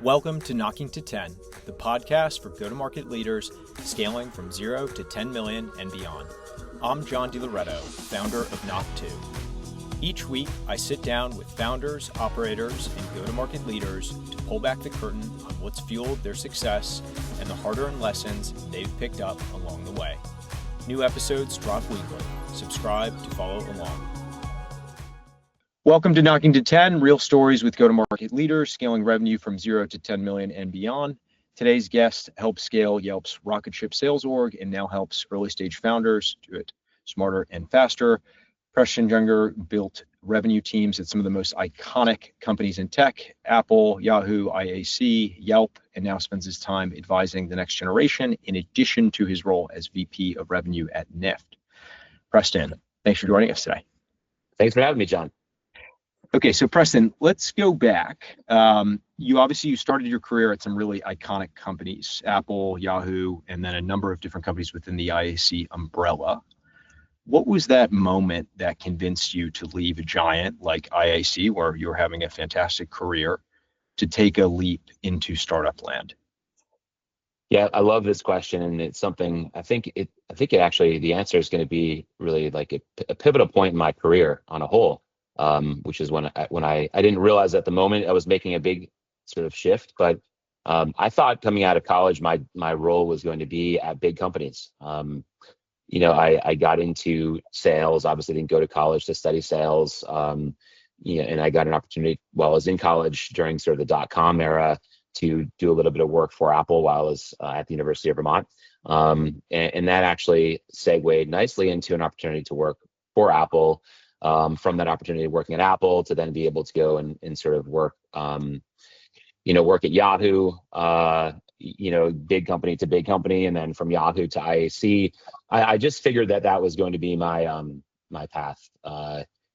Welcome to Knocking to 10, the podcast for go-to-market leaders scaling from 0 to 10 million and beyond. I'm John DiLoretto, founder of Knock 2. Each week, I sit down with founders, operators, and go-to-market leaders to pull back the curtain on what's fueled their success and the hard-earned lessons they've picked up along the way. New episodes drop weekly. Subscribe to follow along. Welcome to Knocking to 10, real stories with go-to-market leaders scaling revenue from 0 to 10 million and beyond. Today's guest helps scale Yelp's rocket ship sales org and now helps early stage founders do it smarter and faster. Preston Junger built revenue teams at some of the most iconic companies in tech, Apple, Yahoo, IAC, Yelp, and now spends his time advising the next generation in addition to his role as VP of revenue at Nift. Preston, thanks for joining us today. Thanks for having me, John. Okay, so Preston, let's go back. You started your career at some really iconic companies, Apple, Yahoo, and then a number of different companies within the IAC umbrella. What was that moment that convinced you to leave a giant like IAC, where you were having a fantastic career, to take a leap into startup land? Yeah, I love this question, and it's something I think it actually the answer is going to be really like a pivotal point in my career on a whole. Which is when I didn't realize at the moment I was making a big sort of shift, but I thought coming out of college, my role was going to be at big companies. I got into sales, obviously didn't go to college to study sales. And I got an opportunity while I was in college during sort of the .com era to do a little bit of work for Apple while I was at the University of Vermont. And that actually segued nicely into an opportunity to work for Apple. From that opportunity working at Apple to then be able to go and sort of work at Yahoo, big company to big company, and then from Yahoo to IAC. I just figured that was going to be my my path.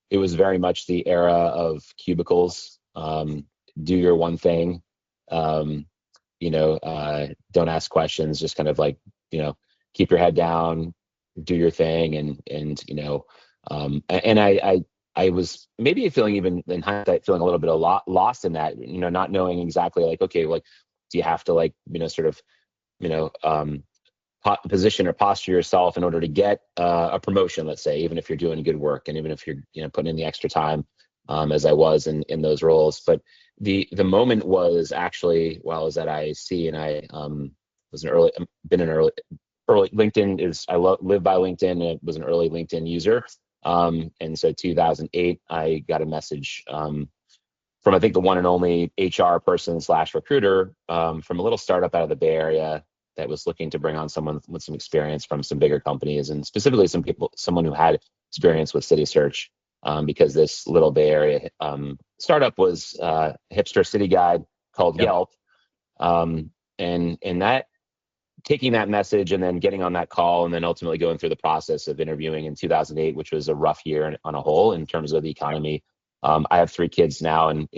It was very much the era of cubicles. Do your one thing. Don't ask questions. Just kind of like keep your head down, do your thing, and I was maybe feeling, even in hindsight, feeling a little bit lost in that, not knowing exactly like, okay, like, do you have to position or posture yourself in order to get a promotion, let's say, even if you're doing good work and even if you're putting in the extra time, as I was in those roles. But the moment was actually while I was at IAC, and I was been an early LinkedIn I live by LinkedIn, and it was an early LinkedIn user. And so 2008, I got a message from, I think, the one and only HR person / recruiter from a little startup out of the Bay Area that was looking to bring on someone with some experience from some bigger companies, and specifically someone who had experience with city search, because this little Bay Area startup was a hipster city guide called Yelp. And that, taking that message and then getting on that call and then ultimately going through the process of interviewing in 2008, which was a rough year on a whole in terms of the economy. I have 3 kids now, and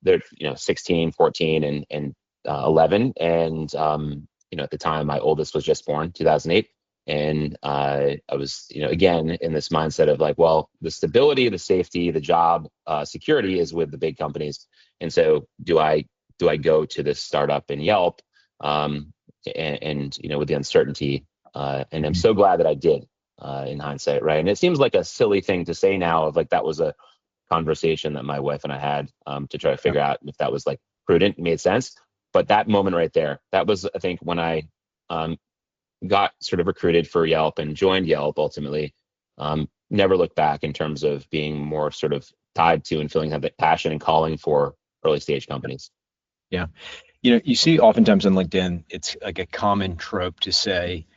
they're 16, 14, and 11. And at the time, my oldest was just born, 2008, and I was again in this mindset of like, well, the stability, the safety, the job security is with the big companies, and so do I go to this startup in Yelp? And with the uncertainty, and I'm so glad that I did in hindsight, right? And it seems like a silly thing to say now, of like that was a conversation that my wife and I had to try to figure out if that was like prudent, made sense. But that moment right there, that was, I think, when I got sort of recruited for Yelp and joined Yelp ultimately. Never looked back in terms of being more sort of tied to and feeling that passion and calling for early stage companies. Yeah. You see oftentimes on LinkedIn, it's like a common trope to say,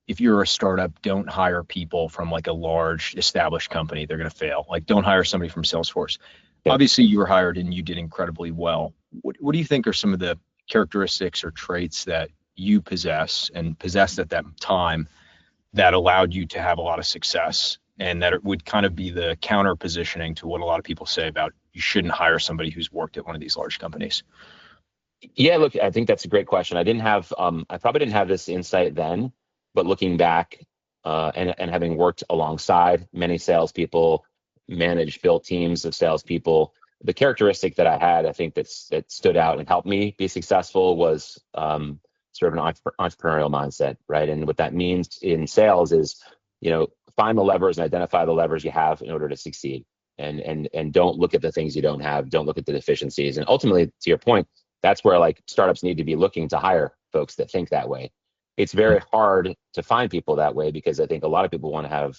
if you're a startup, don't hire people from like a large established company. They're going to fail. Like, don't hire somebody from Salesforce. Yeah. Obviously, you were hired and you did incredibly well. What do you think are some of the characteristics or traits that you possessed at that time that allowed you to have a lot of success, and that it would kind of be the counter positioning to what a lot of people say about you shouldn't hire somebody who's worked at one of these large companies? Yeah, look, I think that's a great question. I probably didn't have this insight then, but looking back and having worked alongside many salespeople, built teams of salespeople, the characteristic that I had, I think that stood out and helped me be successful was sort of an entrepreneurial mindset, right? And what that means in sales is, find the levers and identify the levers you have in order to succeed. And don't look at the things you don't have. Don't look at the deficiencies. And ultimately, to your point, that's where like startups need to be looking to hire folks that think that way. It's very hard to find people that way because I think a lot of people want to have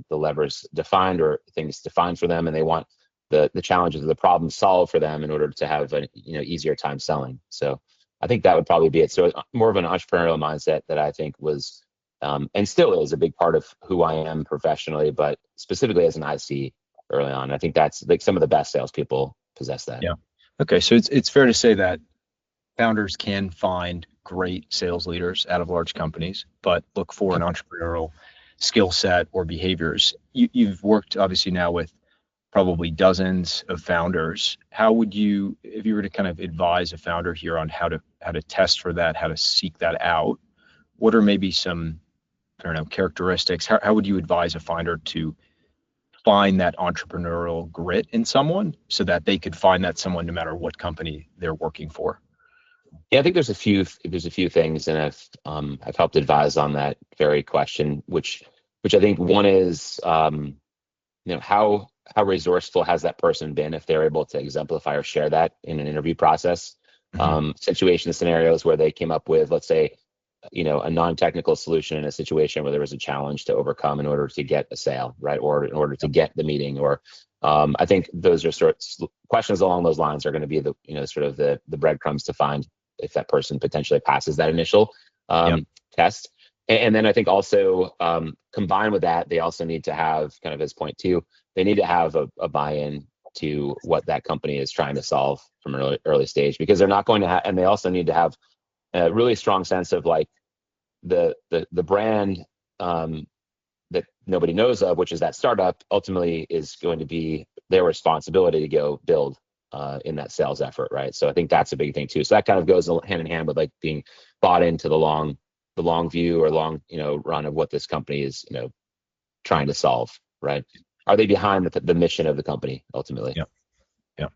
the levers defined or things defined for them, and they want the challenges of the problem solved for them in order to have an easier time selling. So I think that would probably be it. So more of an entrepreneurial mindset that I think was and still is a big part of who I am professionally, but specifically as an IC early on. I think that's like some of the best salespeople possess that. Yeah. Okay. So it's fair to say that founders can find great sales leaders out of large companies, but look for an entrepreneurial skill set or behaviors. You've worked obviously now with probably dozens of founders. How would you, if you were to kind of advise a founder here on how to test for that, how to seek that out, what are maybe some, I don't know, characteristics? How would you advise a founder to find that entrepreneurial grit in someone so that they could find that someone no matter what company they're working for? Yeah, I think there's a few things, and I've helped advise on that very question, which I think one is how resourceful has that person been if they're able to exemplify or share that in an interview process. Mm-hmm. Situation scenarios where they came up with, let's say, a non-technical solution in a situation where there was a challenge to overcome in order to get a sale, right, or in order to get the meeting, or I think those are questions along those lines are going to be the sort of the breadcrumbs to find if that person potentially passes that initial Yep. test. And then I think also combined with that, they also need to have, kind of as point two, they need to have a buy-in to what that company is trying to solve from an early stage, because they're not going to have, and they also need to have a really strong sense of like the brand that nobody knows of, which is that startup, ultimately is going to be their responsibility to go build in that sales effort, right? So I think that's a big thing too. So that kind of goes hand in hand with like being bought into the long view or long run of what this company is trying to solve, right? Are they behind the mission of the company ultimately? Yep. Yep.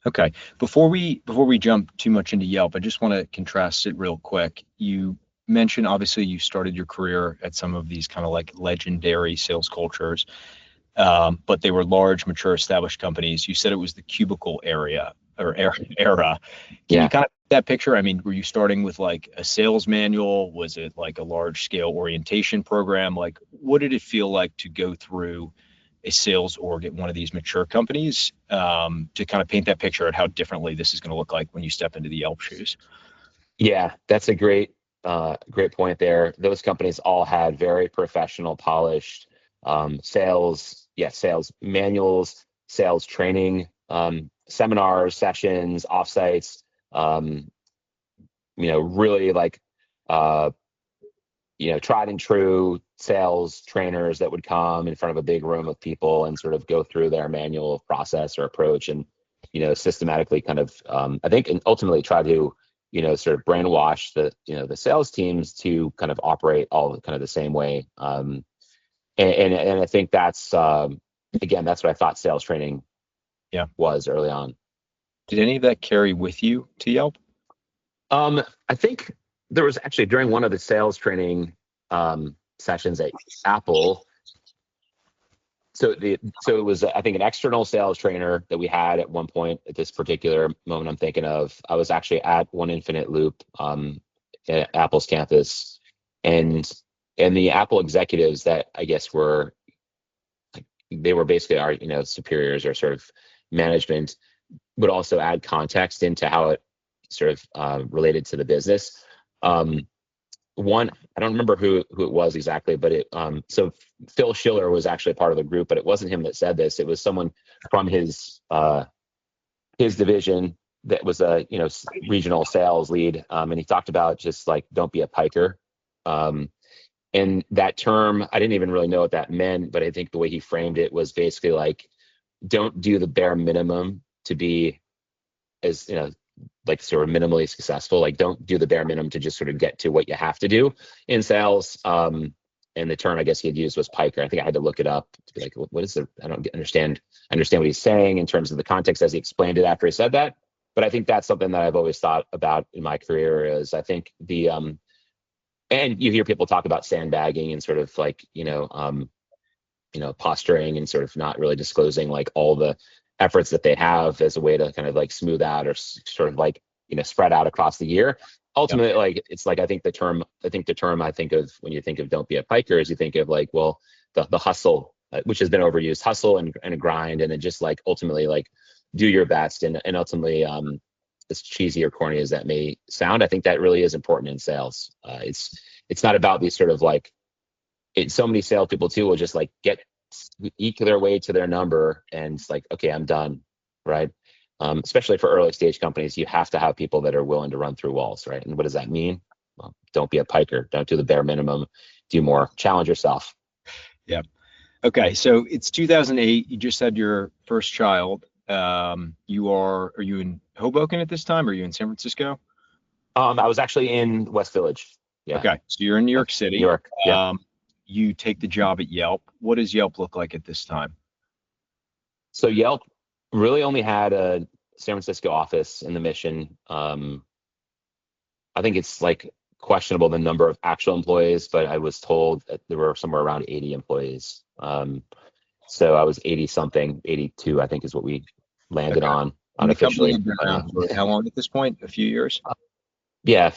Okay. Before we jump too much into Yelp, I just want to contrast it real quick. You mentioned obviously you started your career at some of these kind of like legendary sales cultures, but they were large, mature, established companies. You said it was the cubicle era. Can you Yeah. kind of paint that picture? I mean, were you starting with like a sales manual? Was it like a large scale orientation program? Like, what did it feel like to go through a sales org at one of these mature companies, to kind of paint that picture at how differently this is going to look like when you step into the Yelp shoes? Yeah, that's a great point there. Those companies all had very professional, polished sales manuals, sales training, seminars, sessions, offsites. Um, really like uh, tried and true sales trainers that would come in front of a big room of people and sort of go through their manual process or approach, and systematically kind of I think and ultimately try to sort of brainwash the sales teams to kind of operate all kind of the same way. And I think that's again, that's what I thought sales training Yeah. was early on. Did any of that carry with you to Yelp? I think there was actually during one of the sales training sessions at Apple. So it was, I think, an external sales trainer that we had at one point at this particular moment I'm thinking of. I was actually at One Infinite Loop at Apple's campus, and the Apple executives that I guess they were basically our superiors or sort of management, would also add context into how it sort of related to the business. One, I don't remember who it was exactly, but so Phil Schiller was actually a part of the group, but it wasn't him that said this. It was someone from his division that was a regional sales lead, and he talked about just like, don't be a piker. And that term, I didn't even really know what that meant, but I think the way he framed it was basically like, don't do the bare minimum to be as like sort of minimally successful. Like, don't do the bare minimum to just sort of get to what you have to do in sales. and the term I guess he had used was piker. I think I had to look it up to be like, what is the? I don't understand. I understand what he's saying in terms of the context as he explained it after he said that. But I think that's something that I've always thought about in my career. Is I think and you hear people talk about sandbagging and sort of like posturing and sort of not really disclosing like all the efforts that they have as a way to kind of like smooth out or sort of like spread out across the year. Yep. Ultimately, like it's like I think the term I think of when you think of don't be a piker is you think of like, well, the hustle, which has been overused, hustle and a grind, and then just like ultimately like do your best, and ultimately as cheesy or corny as that may sound, I think that really is important in sales. It's not about these sort of like so many salespeople too will just like eke their way to their number and it's like, okay, I'm done, right? Especially for early stage companies, you have to have people that are willing to run through walls, right? And what does that mean? Well, don't be a piker. Don't do the bare minimum. Do more. Challenge yourself. Yeah. Okay. So it's 2008. You just had your first child. Are you in Hoboken at this time? Or are you in San Francisco? I was actually in West Village. Yeah. Okay. So you're in New Yeah. York New City. York. Yeah. You take the job at Yelp. What does Yelp look like at this time? So Yelp really only had a San Francisco office in the Mission. I think it's like questionable the number of actual employees, but I was told that there were somewhere around 80 employees. So I was 80 something, 82, I think is what we landed Okay. on And the company unofficially. had been around for how long at this point? A few years? Yeah,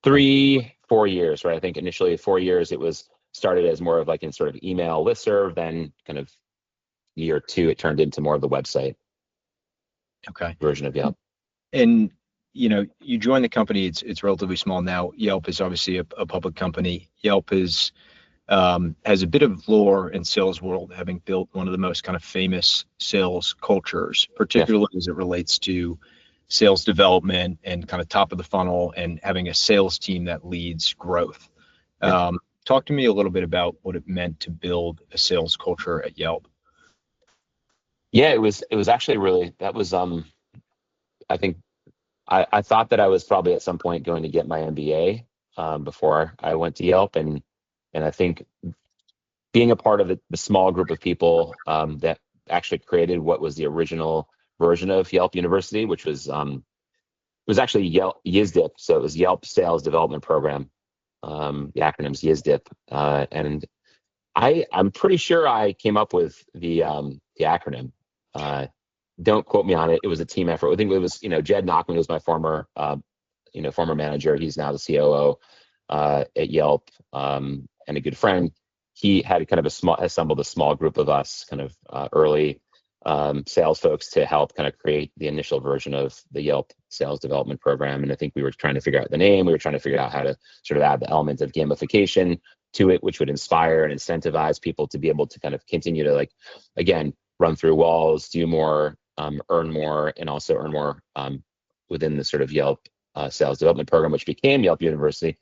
3-4 years, right? I think initially 4 years it was started as more of like in sort of email listserv, then kind of year two it turned into more of the website Okay. version of Yelp. And you join the company. It's relatively small now. Yelp is obviously a public company. Yelp has a bit of lore in sales world, having built one of the most kind of famous sales cultures, Yeah. particularly as it relates to sales development and kind of top of the funnel and having a sales team that leads growth. Yeah. Talk to me a little bit about what it meant to build a sales culture at Yelp. Yeah, it was actually really that was I think I thought that I was probably at some point going to get my MBA before I went to Yelp, and I think being a part of the small group of people that actually created what was the original version of Yelp University, which was it was actually Yelp YISDIP, so it was Yelp Sales Development Program. The acronym's YISDIP, and I'm pretty sure I came up with the acronym. Don't quote me on it. It was a team effort. I think it was Jed Nachman was my former manager. He's now the COO at Yelp, and a good friend. He had kind of assembled a small group of us, kind of early sales folks to help kind of create the initial version of the Yelp sales development program. And I think we were trying to figure out the name. We were trying to figure out how to sort of add the element of gamification to it, which would inspire and incentivize people to be able to kind of continue to, like, again, run through walls, do more, earn more, and also earn more within the sort of Yelp sales development program, which became Yelp University.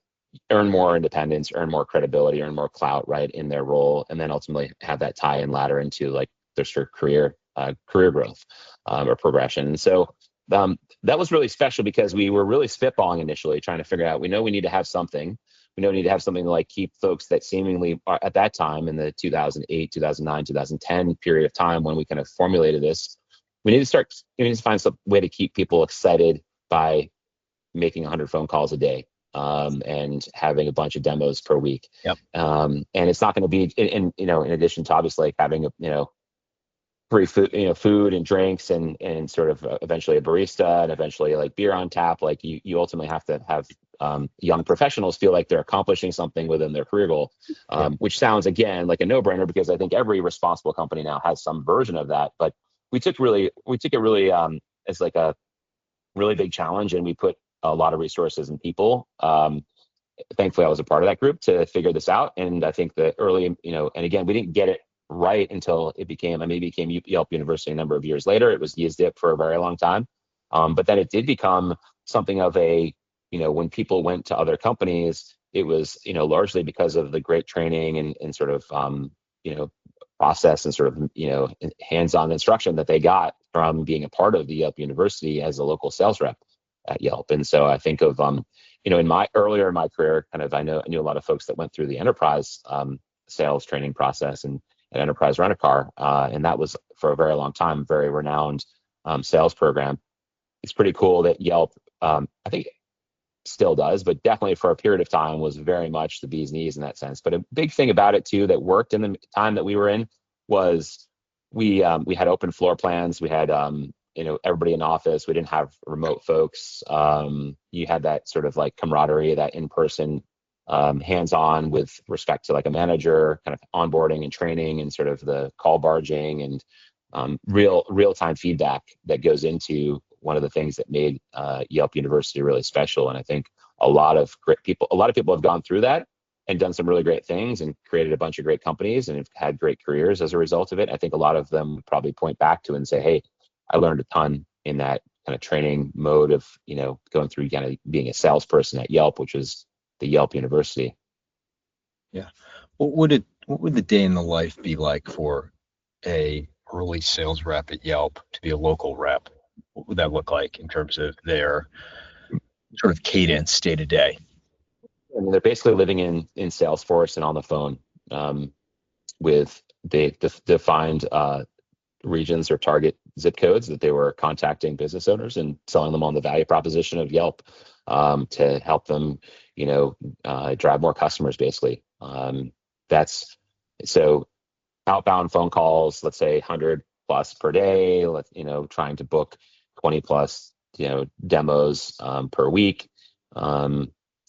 Earn more independence, earn more credibility, earn more clout, right, in their role, and then ultimately have that tie and ladder into like their sort of career growth or progression. And so that was really special because we were really spitballing initially, trying to figure out. We know we need to have something. We know we need to have something to like keep folks that seemingly are, at that time in the 2008, 2009, 2010 period of time when we kind of formulated this. We need to find some way to keep people excited by making 100 phone calls a day. And having a bunch of demos per week. Yep. And it's not going to be in addition to obviously like having free food and drinks and sort of eventually a barista and eventually like beer on tap. Like you ultimately have to have young professionals feel like they're accomplishing something within their career goal, which sounds again like a no-brainer because I think every responsible company now has some version of that. But we took it really as like a really big challenge, and we put a lot of resources and people. Thankfully, I was a part of that group to figure this out. And I think the early, and again, we didn't get it right until it became Yelp University a number of years later. It was YISDIP for a very long time. But then it did become something of a, when people went to other companies, it was, largely because of the great training and sort of, process and sort of, hands-on instruction that they got from being a part of the Yelp University as a local sales rep at Yelp. And so I think of, in my career, kind of, I knew a lot of folks that went through the enterprise sales training process and at Enterprise Rent-A-Car. And that was for a very long time, very renowned sales program. It's pretty cool that Yelp, I think still does, but definitely for a period of time was very much the bee's knees in that sense. But a big thing about it too that worked in the time that we were in was we had open floor plans. We had everybody in office. We didn't have remote folks. You had that sort of like camaraderie, that in-person hands-on with respect to like a manager, kind of onboarding and training and sort of the call barging and real-time feedback that goes into one of the things that made Yelp University really special. And I think a lot of people have gone through that and done some really great things and created a bunch of great companies and have had great careers as a result of it. I think a lot of them would probably point back to it and say, hey, I learned a ton in that kind of training mode of, going through kind of being a salesperson at Yelp, which was the Yelp University. Yeah. What would the day in the life be like for a early sales rep at Yelp to be a local rep? What would that look like in terms of their sort of cadence day to day? I mean, they're basically living in Salesforce and on the phone with the defined regions or target zip codes that they were contacting business owners and selling them on the value proposition of Yelp to help them, drive more customers. Basically, that's so outbound phone calls. Let's say 100 plus per day. Trying to book 20 plus, demos per week.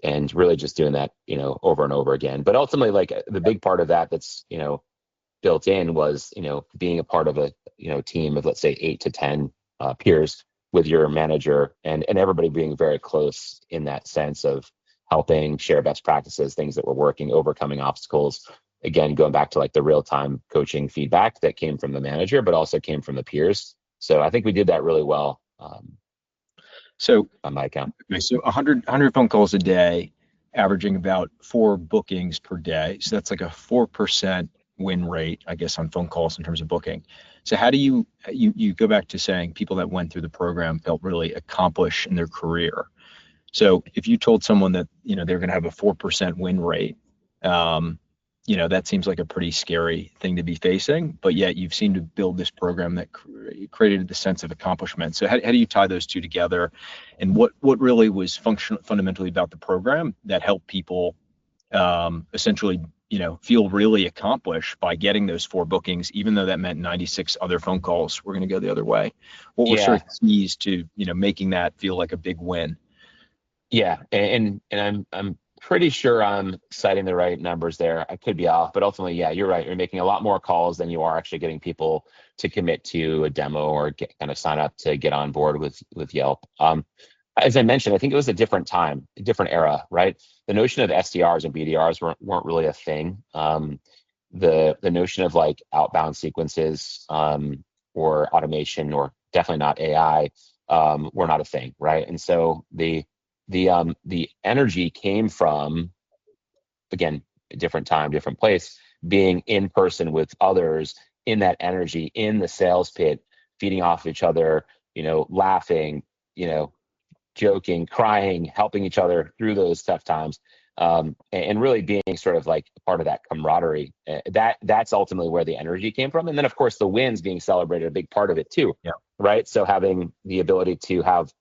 And really just doing that, over and over again. But ultimately, like the big part of that that's, built in was, being a part of a, team of, let's say 8 to 10 peers with your manager and everybody being very close in that sense of helping share best practices, things that were working, overcoming obstacles. Again, going back to like the real-time coaching feedback that came from the manager, but also came from the peers. So I think we did that really well. So on my account. Okay, so 100 phone calls a day, averaging about 4 bookings per day. So that's like a 4% win rate, I guess, on phone calls in terms of booking. So how do you go back to saying people that went through the program felt really accomplished in their career? So if you told someone that, they're going to have a 4% win rate, that seems like a pretty scary thing to be facing, but yet you've seemed to build this program that created the sense of accomplishment. So how do you tie those two together? And what really was fundamentally about the program that helped people essentially, feel really accomplished by getting those 4 bookings, even though that meant 96 other phone calls were going to go the other way? What were sort of keys to, making that feel like a big win? Yeah, and I'm pretty sure I'm citing the right numbers there. I could be off, but ultimately, yeah, you're right. You're making a lot more calls than you are actually getting people to commit to a demo or kind of sign up to get on board with Yelp. As I mentioned, I think it was a different time, a different era, right? The notion of SDRs and BDRs weren't really a thing. The notion of like outbound sequences or automation, or definitely not AI, were not a thing, right? And so the energy came from, again, a different time, different place, being in person with others in that energy, in the sales pit, feeding off each other, laughing, joking, crying, helping each other through those tough times, and really being sort of like part of that camaraderie. That's ultimately where the energy came from. And then, of course, the wins being celebrated, a big part of it too, Yeah. right? So having the ability to have,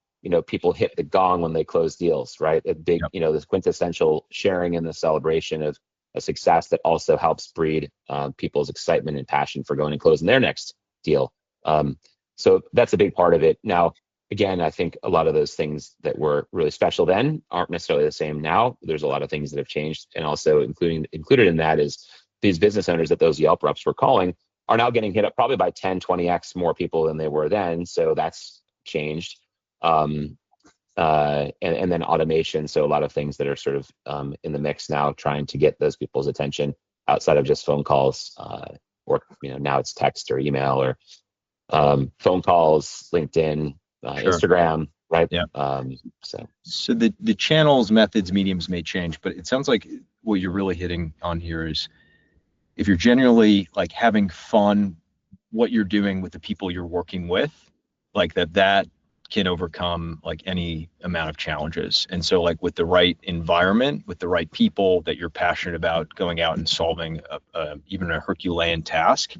people hit the gong when they close deals, right? A big, this quintessential sharing and the celebration of a success that also helps breed people's excitement and passion for going and closing their next deal. So that's a big part of it. Now, again, I think a lot of those things that were really special then aren't necessarily the same now. There's a lot of things that have changed, and also included in that is these business owners that those Yelp reps were calling are now getting hit up probably by 10, 20x more people than they were then. So that's changed. And then automation. So a lot of things that are sort of in the mix now, trying to get those people's attention outside of just phone calls, or now it's text or email or phone calls, LinkedIn, Sure. Instagram, right? Yeah. So the channels, methods, mediums may change, but it sounds like what you're really hitting on here is if you're genuinely like having fun, what you're doing with the people you're working with, like that can overcome like any amount of challenges. And so like with the right environment, with the right people that you're passionate about going out and solving even a Herculean task,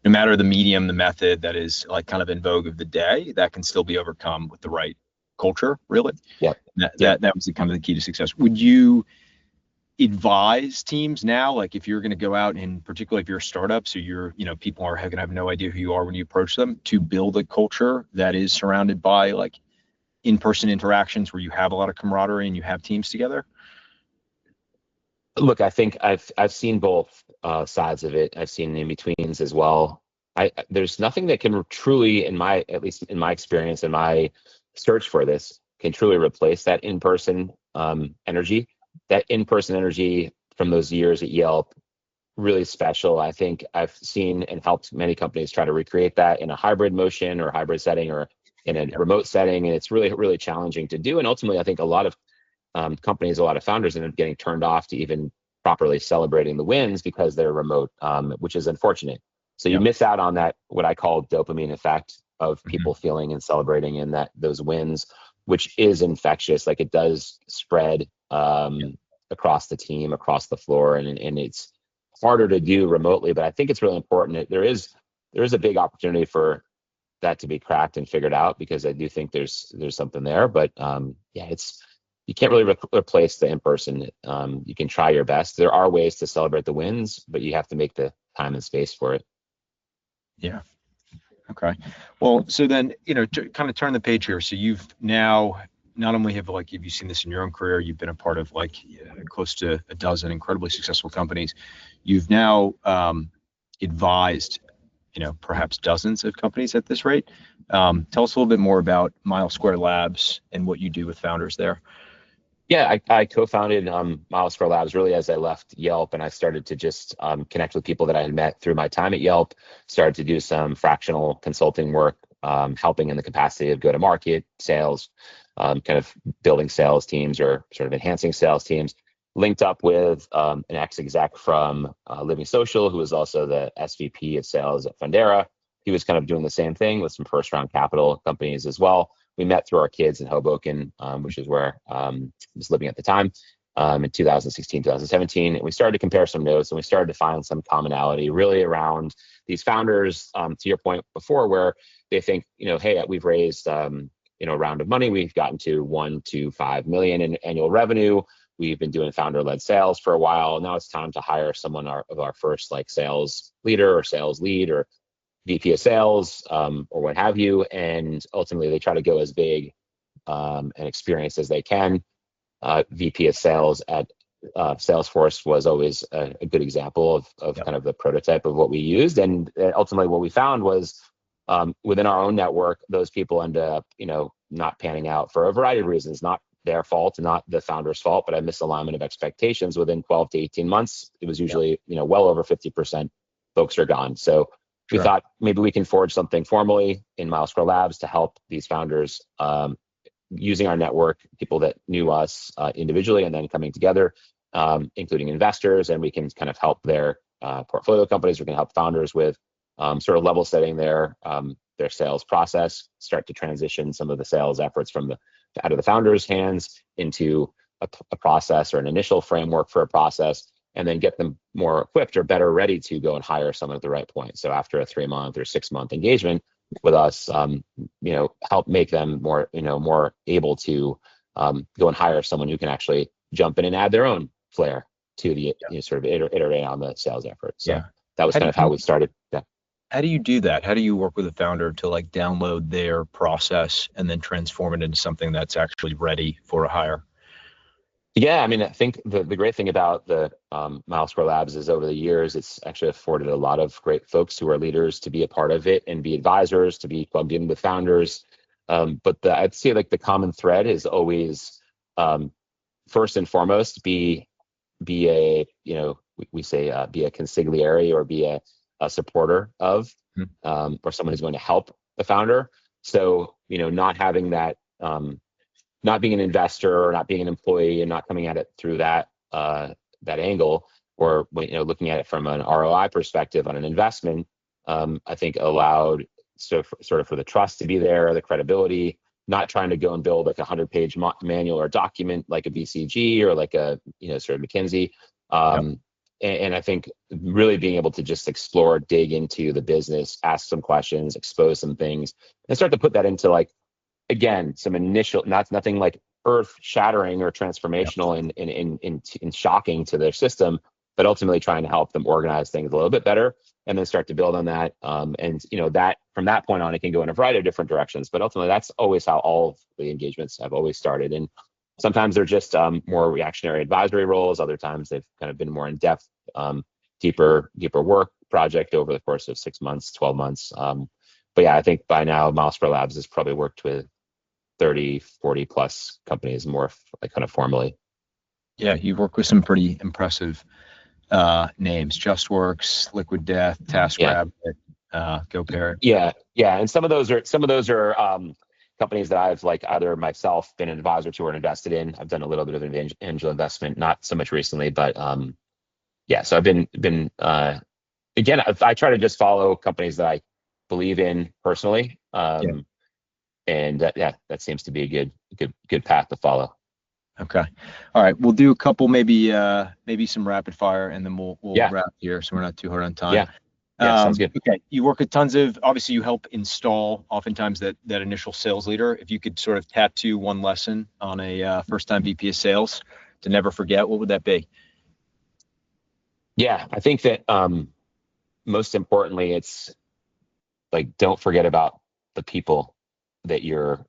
no matter the medium, the method that is like kind of in vogue of the day, that can still be overcome with the right culture, really. Yeah. That was the kind of the key to success. Would you advise teams now, like if you're going to go out, and particularly if you're a startup, so people are going to have no idea who you are when you approach them, to build a culture that is surrounded by like in-person interactions where you have a lot of camaraderie and you have teams together? Look, I think I've seen both sides of it. I've seen in-betweens as well. There's nothing that can truly, at least in my experience and my search for this, can truly replace that in-person energy. That in-person energy from those years at Yelp, really special. I think I've seen and helped many companies try to recreate that in a hybrid motion or hybrid setting or in a remote setting, and it's really, really challenging to do. And ultimately, I think a lot of companies, a lot of founders end up getting turned off to even properly celebrating the wins because they're remote, which is unfortunate. So you miss out on that, what I call dopamine effect of people feeling and celebrating in those wins, which is infectious. Like it does spread across the team, across the floor, and it's harder to do remotely. But I think it's really important. There is a big opportunity for that to be cracked and figured out, because I do think there's something there. But you can't really replace the in-person. You can try your best. There are ways to celebrate the wins, but you have to make the time and space for it. Yeah. Okay. Well, so then, to kind of turn the page here. So you've now not only have you seen this in your own career, you've been a part of close to a dozen incredibly successful companies. You've now advised, perhaps dozens of companies at this rate. Tell us a little bit more about Mile Square Labs and what you do with founders there. Yeah, I co-founded Mile Square Labs really as I left Yelp, and I started to just connect with people that I had met through my time at Yelp, started to do some fractional consulting work, helping in the capacity of go-to-market, sales, kind of building sales teams or sort of enhancing sales teams. Linked up with an ex-exec from Living Social, who was also the SVP of sales at Fundera. He was kind of doing the same thing with some first-round capital companies as well. We met through our kids in Hoboken, which is where I was living at the time, in 2016, 2017. And we started to compare some notes, and we started to find some commonality really around these founders, to your point before, where they think, hey, we've raised a round of money. We've gotten to 1 to 5 million in annual revenue. We've been doing founder-led sales for a while. Now it's time to hire someone of our first sales leader or sales lead or VP of sales, or what have you. And ultimately, they try to go as big and experienced as they can. VP of sales at Salesforce was always a good example of kind of the prototype of what we used. And ultimately, what we found was within our own network, those people end up, not panning out for a variety of reasons, not their fault, not the founder's fault, but a misalignment of expectations. Within 12 to 18 months, it was usually, well over 50% folks are gone. So we thought maybe we can forge something formally in Mile Square Labs to help these founders, using our network, people that knew us individually, and then coming together, including investors, and we can kind of help their portfolio companies. We can help founders with sort of level setting their sales process, start to transition some of the sales efforts out of the founders' hands into a process or an initial framework for a process, and then get them more equipped or better ready to go and hire someone at the right point. So after a 3-month or 6-month engagement with us, help make them more able to go and hire someone who can actually jump in and add their own flair to the sort of iterate on the sales effort. So that was kind of how we started. Yeah. How do you do that? How do you work with a founder to download their process and then transform it into something that's actually ready for a hire? Yeah, I mean, I think the great thing about the Mile Square Labs is over the years, it's actually afforded a lot of great folks who are leaders to be a part of it and be advisors, to be plugged in with founders. But I'd say the common thread is always, first and foremost, be a, we say be a consigliere or be a supporter of, or someone who's going to help the founder. So, not having that, not being an investor or not being an employee and not coming at it through that angle, or looking at it from an ROI perspective on an investment, I think allowed sort of for the trust to be there, the credibility, not trying to go and build like a 100-page manual or document like a BCG or like a, sort of McKinsey. Yep. And I think really being able to just explore, dig into the business, ask some questions, expose some things, and start to put that into, like, again, some initial, nothing like earth shattering or Yep. transformational and shocking to their system, but ultimately trying to help them organize things a little bit better, and then start to build on that. And that from that point on, it can go in a variety of different directions, but ultimately that's always how all of the engagements have always started. And sometimes they're just more reactionary advisory roles. Other times they've kind of been more in depth, deeper work project over the course of 6 months, 12 months. But yeah, I think by now Milesper Labs has probably worked with 30, 40 plus companies more like kind of formally. Yeah, you work with some pretty impressive names: Justworks, Liquid Death, Yeah. TaskRabbit, GoParrot. Yeah. And some of those are companies that I've, like, either myself been an advisor to or invested in. I've done a little bit of an angel investment, not so much recently, but yeah. So I've been again, I try to just follow companies that I believe in personally. Yeah. And that seems to be a good path to follow. Okay. All right. We'll do a couple, maybe some rapid fire, and then we'll Yeah. wrap here so we're not too hard on time. Yeah. Sounds good. Okay. You work with obviously you help install oftentimes that initial sales leader. If you could sort of tattoo one lesson on a first-time VP of sales to never forget, what would that be? Yeah. I think that most importantly, it's like, don't forget about the people that you're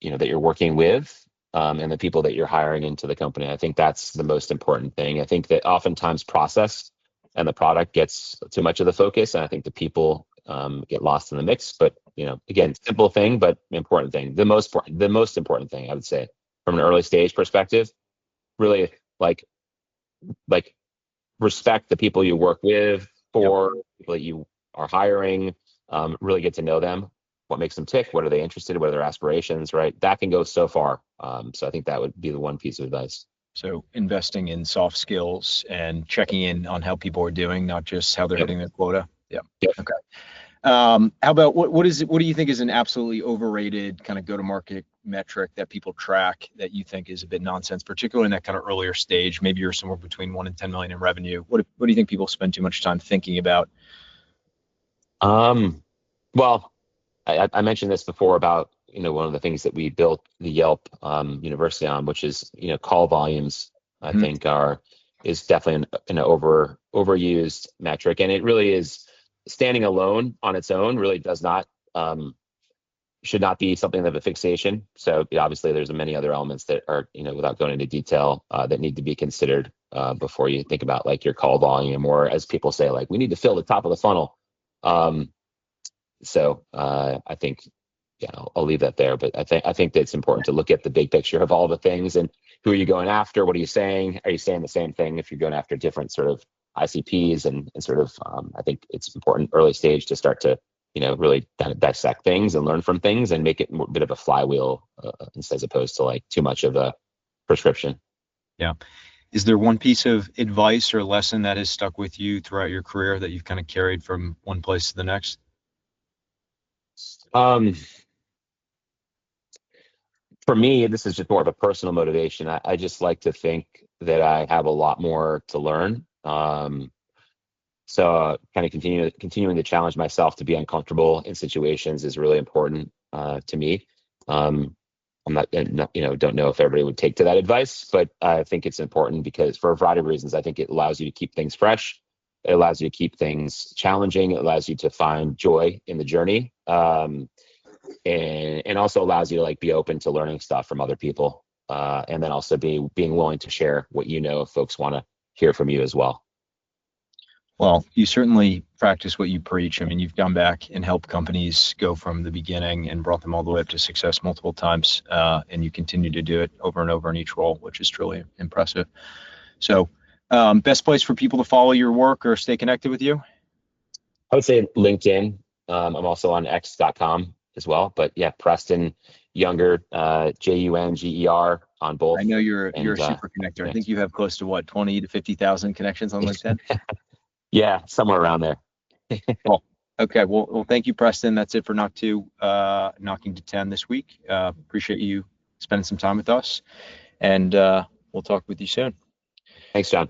working with, and the people that you're hiring into the company. I think that's the most important thing. I think that oftentimes process and the product gets too much of the focus, and I think the people get lost in the mix. But again, simple thing, but important thing. The most important thing, I would say, from an early stage perspective, really, like respect the people you work with, Yep. for people that you are hiring. Really get to know them. What makes them tick? What are they interested in? What are their aspirations? Right? That can go so far. So I think that would be the one piece of advice. So investing in soft skills and checking in on how people are doing, not just how they're Yep. hitting their quota. Yeah. Yep. Okay. How about what do you think is an absolutely overrated kind of go-to-market metric that people track that you think is a bit nonsense, particularly in that kind of earlier stage? Maybe you're somewhere between 1 and 10 million in revenue. What do you think people spend too much time thinking about? Well, I mentioned this before about one of the things that we built the Yelp University on, which is call volumes. I Mhm. think is definitely an overused metric, and it really is, standing alone on its own really does not, should not be something of a fixation. So obviously there's many other elements that are, without going into detail, that need to be considered before you think about, like, your call volume, or, as people say, like, we need to fill the top of the funnel. So I think, yeah, I'll leave that there. But I think that it's important to look at the big picture of all the things, and who are you going after? What are you saying? Are you saying the same thing if you're going after different sort of ICPs, and sort of, I think it's important early stage to start to really kind of dissect things and learn from things, and make it a bit of a flywheel, as opposed to, like, too much of a prescription. Yeah. Is there one piece of advice or lesson that has stuck with you throughout your career that you've kind of carried from one place to the next? Um, for me, this is just more of a personal motivation. I just like to think that I have a lot more to learn. So kind of continuing to challenge myself to be uncomfortable in situations is really important to me. I'm not, don't know if everybody would take to that advice, but I think it's important because, for a variety of reasons, I think it allows you to keep things fresh. It allows you to keep things challenging. It allows you to find joy in the journey. And also allows you to, like, be open to learning stuff from other people. And then also being willing to share what if folks want to hear from you as well. Well, you certainly practice what you preach. I mean, you've gone back and helped companies go from the beginning and brought them all the way up to success multiple times. And you continue to do it over and over in each role, which is truly impressive. So, best place for people to follow your work or stay connected with you? I would say LinkedIn. I'm also on x.com as well. But yeah, Preston Junger, Junger, on both. I know you're And a super connector. I yeah. think you have close to what, 20 to 50,000 connections on LinkedIn? Yeah, somewhere around there. Cool. Okay, well, thank you, Preston. That's it for knocking to 10 this week. Appreciate you spending some time with us, and we'll talk with you soon. Thanks, John.